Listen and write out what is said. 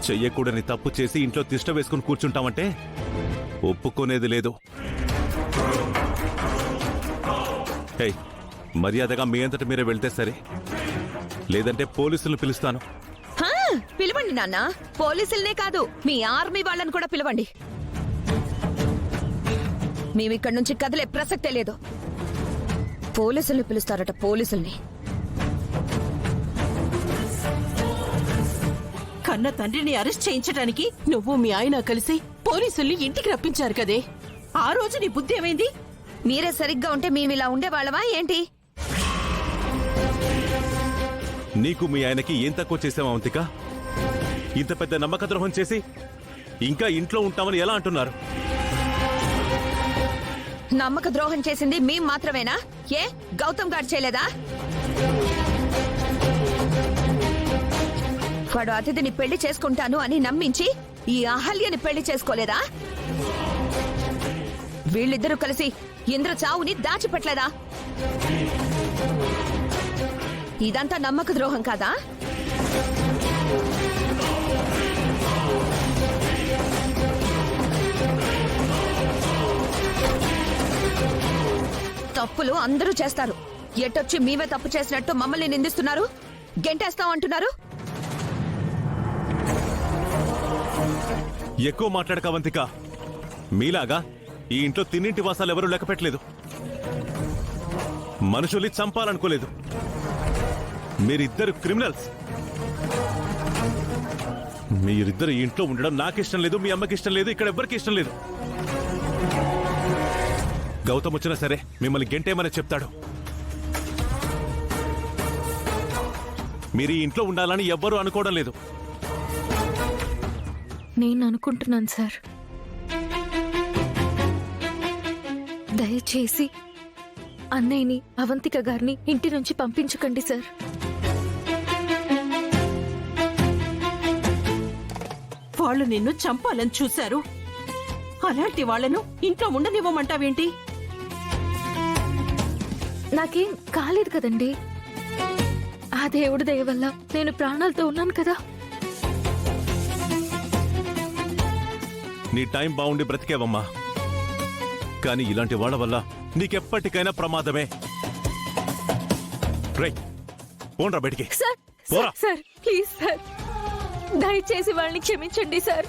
చెయ్యకూడని తప్పు చేసి ఇంట్లో తిష్ట వేసుకుని కూర్చుంటామంటే ఒప్పుకునేది లేదు. హే, మర్యాదగా మీ అంతటి మీరే వెళ్తే సరే, లేదంటే పోలీసులను పిలుస్తాను. పిలవండి నాన్న, పోలీసులనే కాదు మీ ఆర్మీ వాళ్ళని కూడా పిలవండి. మేమిక్కడి నుంచి కదిలే ప్రసక్తే లేదు. పోలీసుల్ని పిలుస్తారట, పోలీసుల్ని. కన్న తండ్రిని అరెస్ట్ చేయించడానికి నువ్వు మీ ఆయన కలిసి పోలీసుల్ని ఇంటికి రప్పించారు కదే, ఆ రోజు నీ బుద్ధి ఏమైంది? మీరే సరిగ్గా ఉంటే మేమిలా ఉండేవాళ్ళమా ఏంటి? నీకు మీ ఆయనకి ఏం తక్కువ చేసావా అవంతిక? ఇంత పెద్ద నమ్మక ద్రోహం చేసి ఇంకా ఇంట్లో ఉంటామని ఎలా అంటున్నారు? నమ్మక ద్రోహం చేసింది మేం మాత్రమేనా? ఏ గౌతమ్ గారు చేయలేదా? వాడు అతిథిని పెళ్లి చేసుకుంటాను అని నమ్మించి ఈ అహల్యని పెళ్లి చేసుకోలేదా? వీళ్ళిద్దరూ కలిసి ఇంద్ర చావుని దాచిపెట్టలేదా? ఇదంతా నమ్మక ద్రోహం కాదా? తప్పులు అందరూ చేస్తారు. ఎటొచ్చి మీవే తప్పు చేసినట్టు మమ్మల్ని నిందిస్తున్నారు, గెంటేస్తాం అంటున్నారు. ఎక్కువ మాట్లాడక అవంతిక. మీలాగా ఈ ఇంట్లో తిన్నింటి వాసాలు ఎవరూ లెక్కపెట్టలేదు. మనుషుల్ని చంపాలనుకోలేదు. మీరిద్దరు క్రిమినల్స్. మీరిద్దరు ఈ ఇంట్లో ఉండడం నాకిష్టం లేదు, మీ అమ్మకి ఇష్టం లేదు, ఇక్కడ ఎవ్వరికి ఇష్టం లేదు. గౌతమ్ వచ్చినా సరే మిమ్మల్ని గెంటేమని చెప్తాడు. మీరు ఈ ఇంట్లో ఉండాలని ఎవ్వరూ అనుకోవడం లేదు. నేను అనుకుంటున్నాను సార్. దయచేసి అన్నయ్యని, అవంతిక గారిని ఇంటి నుంచి పంపించకండి సార్. వాళ్ళు నిన్ను చంపాలని చూశారు, అలాంటి వాళ్లను ఇంట్లో ఉండనివ్వమంటావేంటి? నాకేం కాలేదు కదండి. ఆ దేవుడి దయ వల్ల నేను ప్రాణాలతో ఉన్నాను కదా. నీ టైం బాగుండి బ్రతికేవమ్మా, కానీ ఇలాంటి వాళ్ళ వల్ల నీకెప్పటికైనా ప్రమాదమే. రేయ్, పోండ్రా బయటికి. సార్ సార్ ప్లీజ్ సార్, దయచేసి వాళ్ళని క్షమించండి సార్.